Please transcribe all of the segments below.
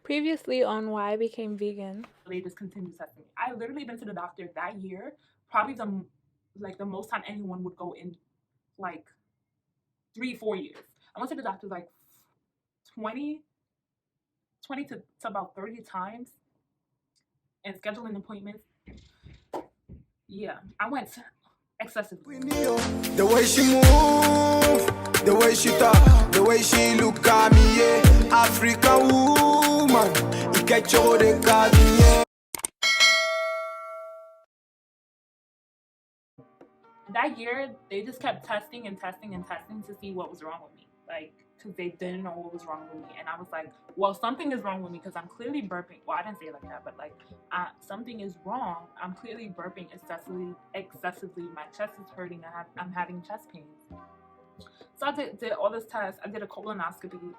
Previously on why I became vegan. They discontinued testing me. I literally been to the doctor that year, probably the most time anyone would go in like 3 4 years. I went to the doctor like 20 to about 30 times and scheduling appointments. Yeah, I went excessively. The way she move, the way she talk, the way she look at me, yeah. African woman, you get your de yeah. That year, they just kept testing and testing and testing to see what was wrong with me. Like, because they didn't know what was wrong with me. And I was like, well, something is wrong with me because I'm clearly burping. Well, I didn't say it like that, but like, something is wrong. I'm clearly burping excessively. My chest is hurting. I'm having chest pains. So I did all this tests. I did a colonoscopy.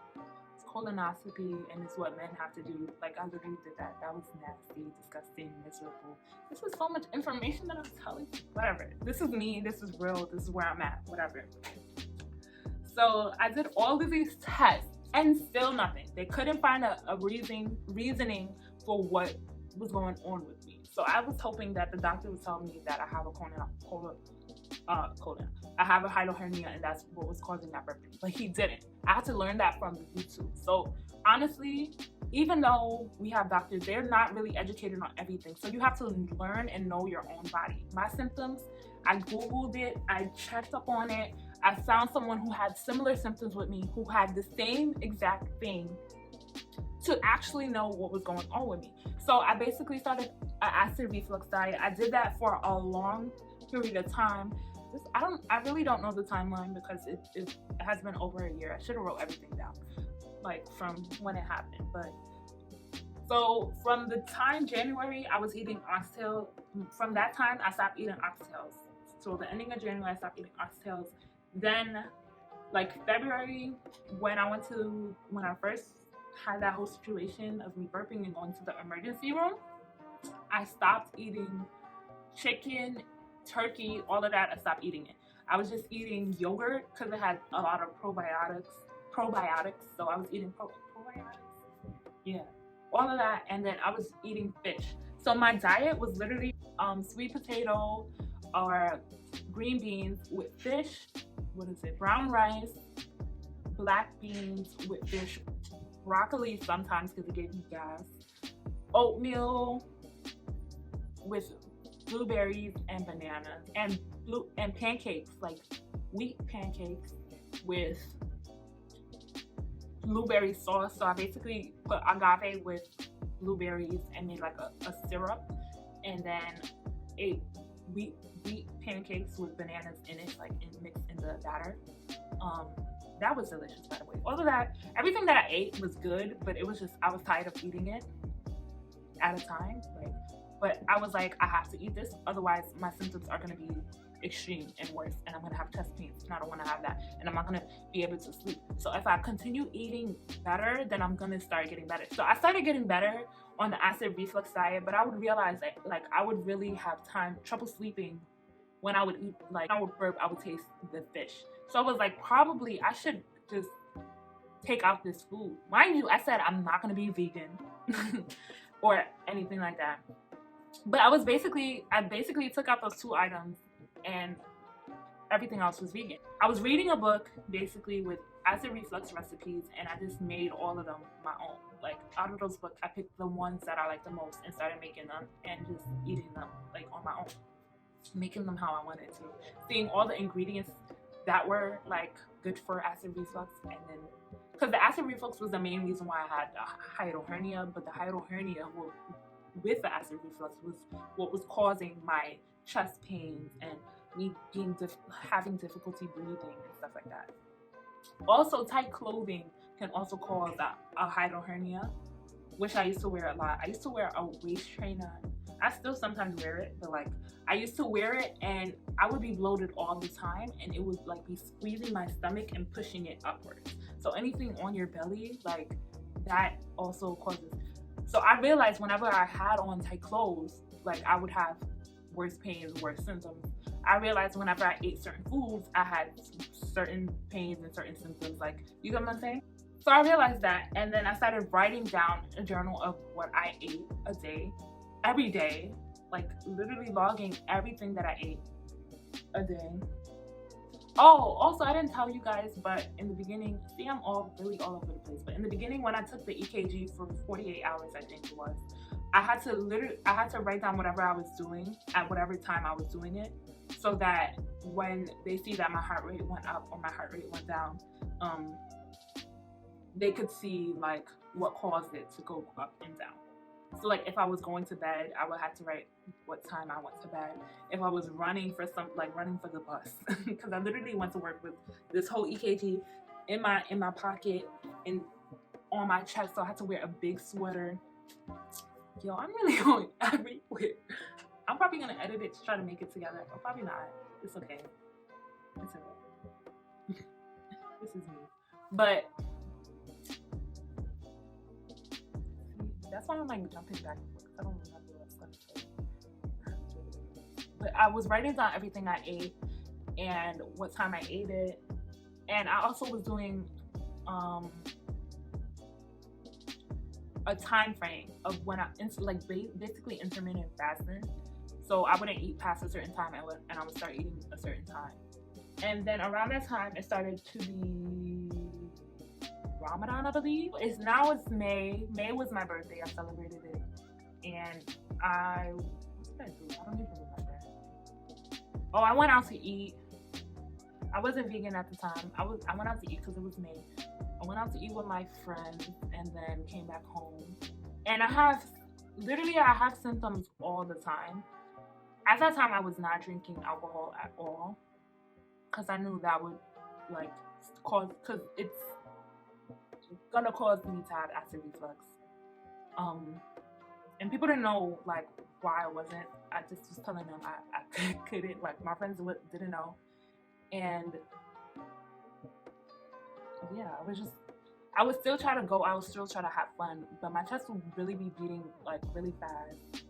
And it's what men have to do. Like, I literally did that. That was nasty, disgusting, miserable. This is so much information that I'm telling you. Whatever. This is me. This is real. This is where I'm at. Whatever. So I did all of these tests and still nothing. They couldn't find a reasoning for what was going on with me. So I was hoping that the doctor would tell me that I have a I have a hiatal hernia, and that's what was causing that burping. But he didn't. I had to learn that from YouTube. So honestly, even though we have doctors, they're not really educated on everything. So you have to learn and know your own body. My symptoms, I Googled it, I checked up on it, I found someone who had similar symptoms with me, who had the same exact thing, to actually know what was going on with me. So I basically started an acid reflux diet. I did that for a long period of time. I really don't know the timeline because it has been over a year. I should have wrote everything down, like from when it happened. But so from the time January, I was eating oxtail. From that time, I stopped eating oxtails. So the ending of January, I stopped eating oxtails. Then, like February, when I first had that whole situation of me burping and going to the emergency room, I stopped eating chicken, turkey, all of that. I stopped eating it. I was just eating yogurt because it had a lot of probiotics. So I was eating probiotics. Yeah, all of that, and then I was eating fish. So my diet was literally sweet potato or green beans with fish. What is it? Brown rice, black beans with fish, broccoli sometimes because it gave me gas, oatmeal with blueberries and bananas, and pancakes, like wheat pancakes with blueberry sauce. So I basically put agave with blueberries and made like a syrup, and then ate wheat pancakes with bananas in it, like mixed in the batter. That was delicious, by the way. All of that, everything that I ate was good, but it was just I was tired of eating it at a time. But I was like, I have to eat this, otherwise my symptoms are gonna be extreme and worse, and I'm gonna have chest pains, and I don't want to have that, and I'm not gonna be able to sleep. So if I continue eating better, then I'm gonna start getting better. So I started getting better on the acid reflux diet, but I would realize that like I would really have trouble sleeping when I would eat. Like I would burp, I would taste the fish. So I was like, probably I should just take out this food. Mind you, I said I'm not gonna be vegan or anything like that. But I basically took out those two items and everything else was vegan. I was reading a book basically with acid reflux recipes, and I just made all of them my own. Like out of those books, I picked the ones that I liked the most and started making them and just eating them like on my own, making them how I wanted to, seeing all the ingredients that were like good for acid reflux, and then because the acid reflux was the main reason why I had a hiatal hernia, but the hiatal hernia with the acid reflux was what was causing my chest pains and me having difficulty breathing and stuff like that. Also, tight clothing can also cause a hiatal hernia, which I used to wear a lot. I used to wear a waist trainer. I still sometimes wear it, but like I used to wear it and I would be bloated all the time, and it would like be squeezing my stomach and pushing it upwards. So anything on your belly, like that also causes. So I realized whenever I had on tight clothes, like I would have worse pains, worse symptoms. I realized whenever I ate certain foods, I had certain pains and certain symptoms. Like, you get what I'm saying? So I realized that, and then I started writing down a journal of what I ate a day, every day, like literally logging everything that I ate a day. Oh, also I didn't tell you guys, but in the beginning, see, I'm really all over the place. But in the beginning, when I took the EKG for 48 hours, I think it was, I had to write down whatever I was doing at whatever time I was doing it, so that when they see that my heart rate went up or my heart rate went down, they could see like what caused it to go up and down. So like if I was going to bed, I would have to write what time I went to bed. If I was running for running for the bus, because I literally went to work with this whole EKG in my pocket and on my chest, so I had to wear a big sweater. Yo, I'm really going everywhere. I'm probably gonna edit it to try to make it together, but probably not. It's okay. It's okay. This is me. But that's why I'm like jumping back and forth. I don't remember what I was gonna say. But I was writing down everything I ate and what time I ate it. And I also was doing a time frame of when I basically intermittent fasting. So I wouldn't eat past a certain time and I would start eating a certain time. And then around that time it started to be Ramadan, I believe. It's May. May was my birthday. I celebrated it. And what did I do? I don't even remember. Oh, I went out to eat. I wasn't vegan at the time. I went out to eat because it was May. I went out to eat with my friends and then came back home. And I have symptoms all the time. At that time, I was not drinking alcohol at all because I knew that would like cause, because it's gonna cause me to have acid reflux. And people didn't know like why I wasn't. I just was telling them I couldn't. Like my friends didn't know, and yeah, I would still try to go. I would still try to have fun, but my chest would really be beating like really fast.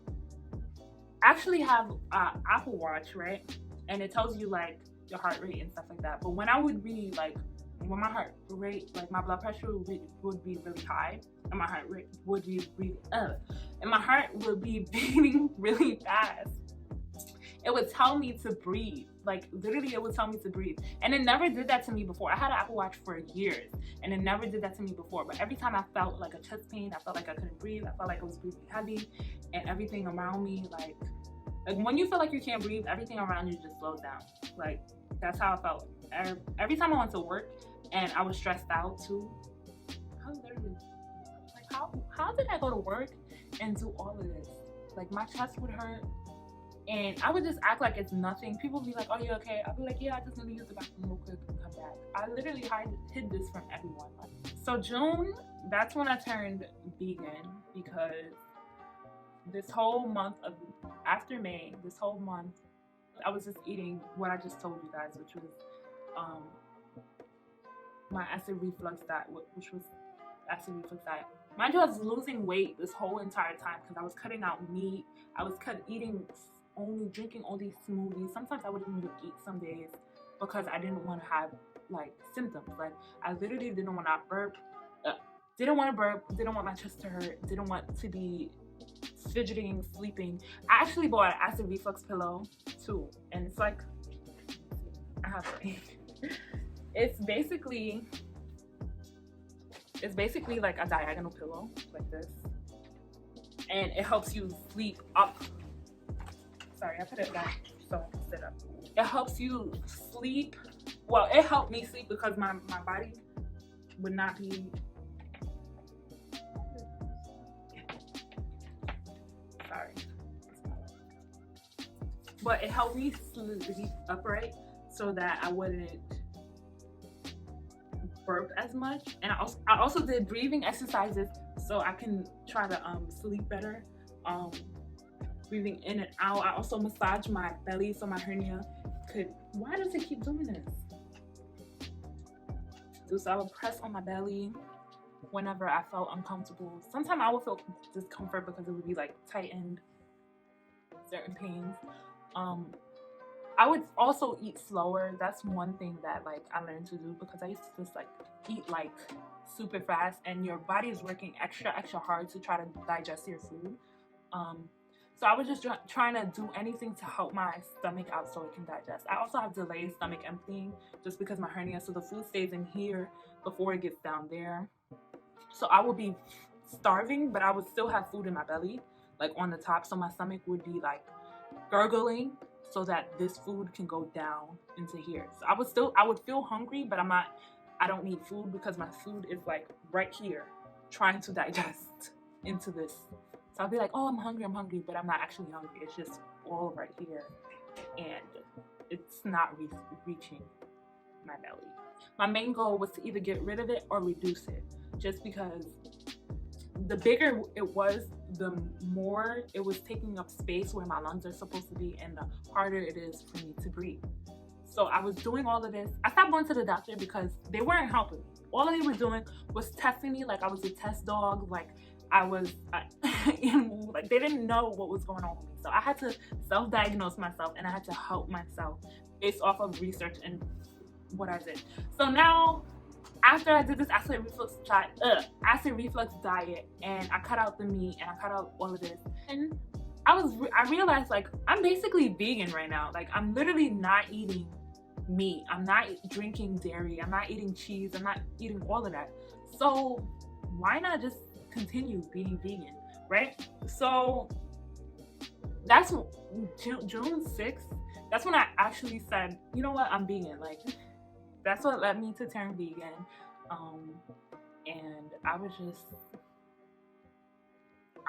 I actually have Apple Watch, right? And it tells you like your heart rate and stuff like that. But when I would be like, when my heart rate, like my blood pressure would be really high, and my heart rate would be and my heart would be beating really fast, it would tell me to breathe. Like literally it would tell me to breathe. And it never did that to me before. I had an Apple Watch for years and it never did that to me before. But every time I felt like a chest pain, I felt like I couldn't breathe, I felt like I was breathing heavy, and everything around me, like when you feel like you can't breathe, everything around you just slows down. Like that's how I felt. Every time I went to work and I was stressed out too, how did I go to work and do all of this? Like my chest would hurt and I would just act like it's nothing. People would be like, "Oh, you okay?" I'd be like, "Yeah, I just need to use the bathroom real quick and come back." I literally hid this from everyone. So June, that's when I turned vegan, because this whole month after May, this whole month, I was just eating what I just told you guys, which was my acid reflux diet, which was acid reflux diet. Mind you, I was losing weight this whole entire time because I was cutting out meat. I was drinking all these smoothies. Sometimes I wouldn't even eat some days because I didn't want to have like symptoms. Like I literally didn't want to burp, didn't want my chest to hurt, didn't want to be fidgeting, sleeping. I actually bought an acid reflux pillow too, and it's like, I have to. It's basically like a diagonal pillow like this, and it helps you sleep up. Sorry, I put it back so I can sit up. It helps you sleep. Well, it helped me sleep because my body would not be. Sorry. But it helped me sleep upright so that I wouldn't burp as much. And I also did breathing exercises so I can try to sleep better. Breathing in and out. I also massage my belly so my hernia could. Why does it keep doing this? So I would press on my belly whenever I felt uncomfortable. Sometimes I would feel discomfort because it would be like tightened, certain pains. I would also eat slower. That's one thing that like I learned to do, because I used to just like eat like super fast, and your body is working extra hard to try to digest your food. So I was just trying to do anything to help my stomach out so it can digest. I also have delayed stomach emptying just because my hernia, so the food stays in here before it gets down there. So I would be starving, but I would still have food in my belly, like on the top, so my stomach would be like gurgling so that this food can go down into here. So I would feel hungry, but I don't need food because my food is like right here trying to digest into this. So I'll be like, oh, I'm hungry, but I'm not actually hungry. It's just all right here, and it's not reaching my belly. My main goal was to either get rid of it or reduce it, just because the bigger it was, the more it was taking up space where my lungs are supposed to be, and the harder it is for me to breathe. So I was doing all of this. I stopped going to the doctor because they weren't helping me. All they were doing was testing me like I was a test dog, like I was like they didn't know what was going on with me. So I had to self-diagnose myself, and I had to help myself based off of research and what I did. So now, after I did this acid reflux diet, and I cut out the meat and I cut out all of this, and I realized like I'm basically vegan right now. Like I'm literally not eating meat, I'm not drinking dairy, I'm not eating cheese, I'm not eating all of that. So why not just continue being vegan, right? So that's June 6th. That's when I actually said, you know what, I'm vegan. Like that's what led me to turn vegan. And I was just,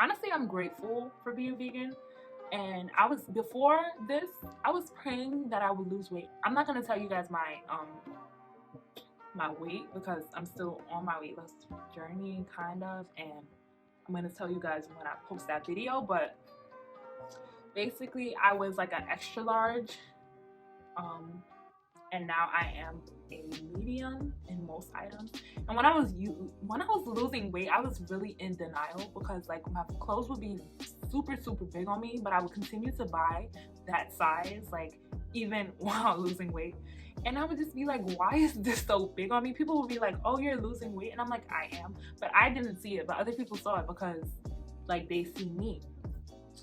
honestly, I'm grateful for being vegan. And before this, I was praying that I would lose weight. I'm not gonna tell you guys my weight because I'm still on my weight loss journey, kind of, and I'm gonna tell you guys when I post that video. But basically, I was like an extra large, and now I am a medium in most items. And when I was losing weight, I was really in denial because like my clothes would be super big on me, but I would continue to buy that size, like even while losing weight. And I would just be like, why is this so big on me? People would be like, oh, you're losing weight, and I'm like, I am, but I didn't see it, but other people saw it because like they see me.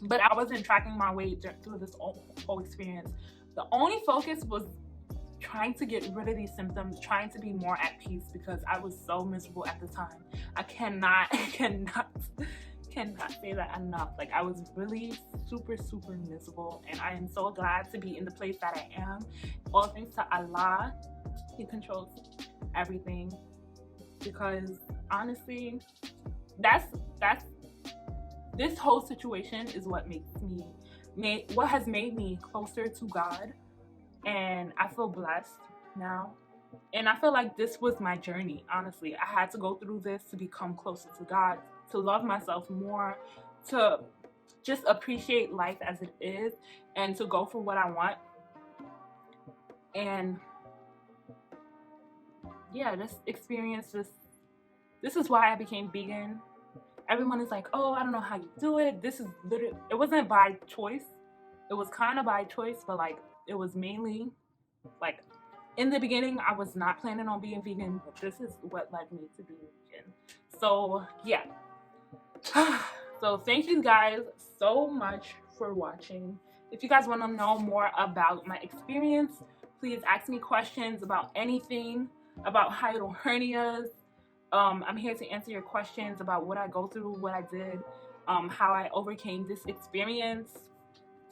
But I wasn't tracking my weight through this whole experience. The only focus was trying to get rid of these symptoms, trying to be more at peace, because I was so miserable at the time. I cannot say that enough. Like I was really super miserable, and I am so glad to be in the place that I am. All thanks to Allah. He controls everything, because honestly, this whole situation is what has made me closer to God. And I feel blessed now. And I feel like this was my journey, honestly. I had to go through this to become closer to God, to love myself more, to just appreciate life as it is, and to go for what I want. And yeah, just experience this. This is why I became vegan. Everyone is like, oh, I don't know how you do it. This is literally, it wasn't by choice. It was kind of by choice, but like, it was mainly like in the beginning I was not planning on being vegan, but this is what led me to being vegan. So yeah. So thank you guys so much for watching. If you guys want to know more about my experience, please ask me questions about anything, about hiatal hernias. I'm here to answer your questions about what I go through, what I did, how I overcame this experience,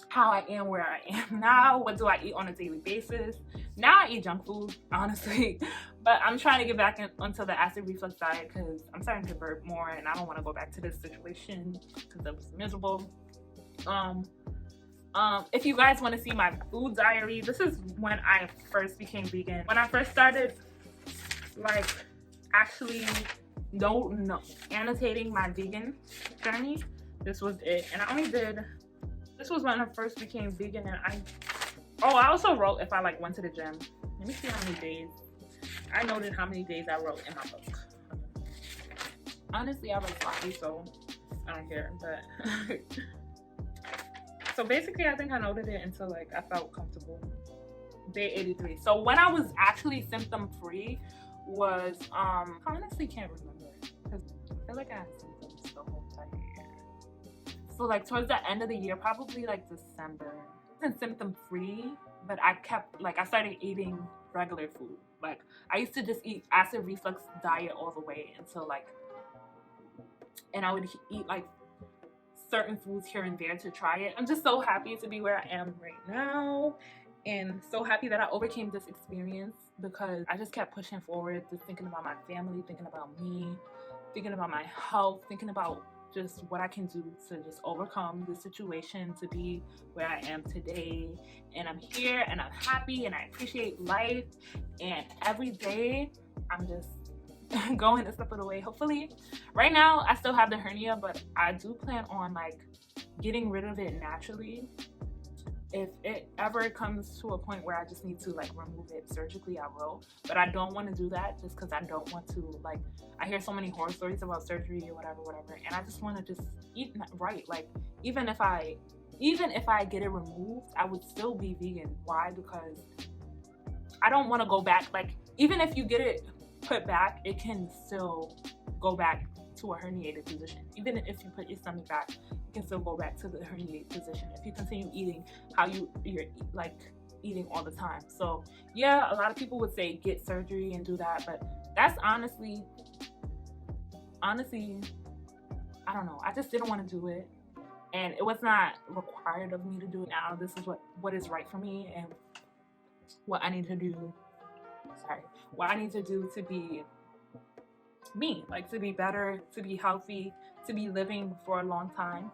how I am where I am now, what do I eat on a daily basis. Now I eat junk food, honestly, but I'm trying to get back onto the acid reflux diet because I'm starting to burp more, and I don't want to go back to this situation because it was miserable. If you guys want to see my food diary, this is when I first became vegan. When I first started like actually annotating my vegan journey, this was it. And this was when I first became vegan, and I also wrote if I like went to the gym. Let me see how many days. I noted how many days I wrote in my book. Honestly, I wrote sloppy, so I don't care. But so basically, I think I noted it until like I felt comfortable. day 83. So when I was actually symptom free was I honestly can't remember because I feel like I had symptoms the whole time year. So like towards the end of the year, probably like December. I wasn't symptom free, but I started eating regular food. Like I used to just eat acid reflux diet all the way until and I would eat like certain foods here and there to try it. I'm just so happy to be where I am right now, and so happy that I overcame this experience because I just kept pushing forward, just thinking about my family, thinking about me, thinking about my health, thinking about just what I can do to just overcome the situation to be where I am today. And I'm here and I'm happy and I appreciate life, and every day I'm just going a step of the way. Hopefully, right now I still have the hernia, but I do plan on like getting rid of it naturally. If it ever comes to a point where I just need to like remove it surgically, I will. But I don't want to do that just because I don't want to, like, I hear so many horror stories about surgery or whatever, and I just want to just eat right. Like even if I get it removed, I would still be vegan. Why? Because I don't want to go back. Like even if you get it put back, it can still go back to a herniated position. Even if you put your stomach back, you can still go back to the herniated position if you continue eating how you're like eating all the time. So yeah, a lot of people would say get surgery and do that, but that's honestly, I don't know. I just didn't want to do it, and it was not required of me to do it. Now this is what is right for me and what I need to do. What I need to do to be me, like to be better, to be healthy, to be living for a long time.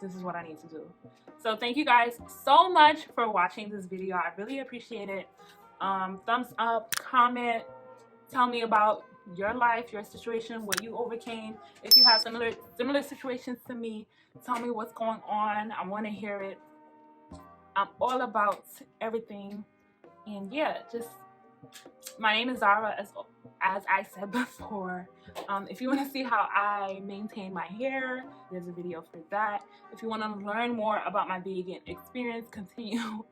This is what I need to do. So thank you guys so much for watching this video. I really appreciate it. Thumbs up, comment, tell me about your life, your situation, what you overcame. If you have similar situations to me, tell me what's going on. I want to hear it. I'm all about everything. And yeah, just my name is Zara, as I said before. If you want to see how I maintain my hair, there's a video for that. If you want to learn more about my vegan experience, continue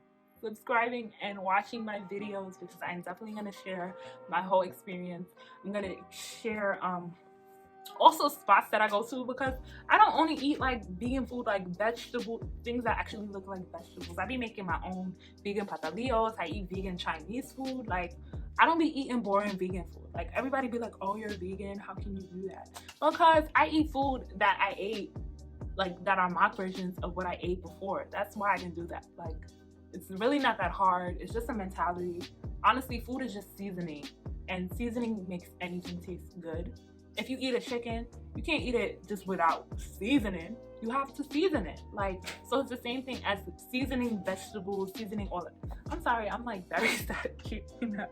subscribing and watching my videos because I'm definitely going to share my whole experience. I'm going to share also spots that I go to because I don't only eat like vegan food, like vegetable things that actually look like vegetables. I be making my own vegan patalillos. I eat vegan Chinese food. Like I don't be eating boring vegan food. Like everybody be like, oh, you're vegan, how can you do that? Because I eat food that I ate, like that are mock versions of what I ate before. That's why I can do that. Like it's really not that hard. It's just a mentality. Honestly, food is just seasoning, and seasoning makes anything taste good. If you eat a chicken, you can't eat it just without seasoning. You have to season it. Like, so it's the same thing as seasoning vegetables, seasoning all that. I'm sorry, I'm like very static, you know.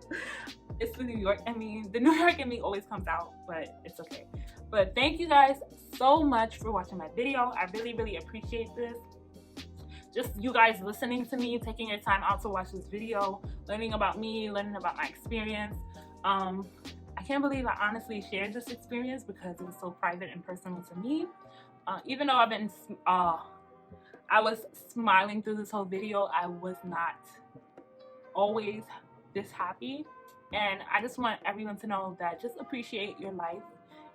It's the New York, the New York in me always comes out, but it's okay. But thank you guys so much for watching my video. I really, really appreciate this. Just you guys listening to me, taking your time out to watch this video, learning about me, learning about my experience. I can't believe I honestly shared this experience because it was so private and personal to me. Even though I was smiling through this whole video, I was not always this happy. And I just want everyone to know that just appreciate your life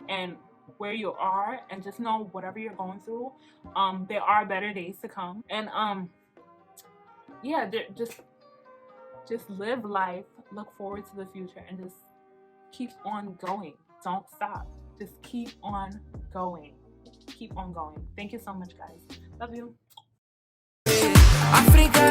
and where you are, and just know whatever you're going through, there are better days to come. And yeah, just live life, look forward to the future, and just keep on going. Don't stop. Just keep on going. Keep on going. Thank you so much, guys. Love you. Africa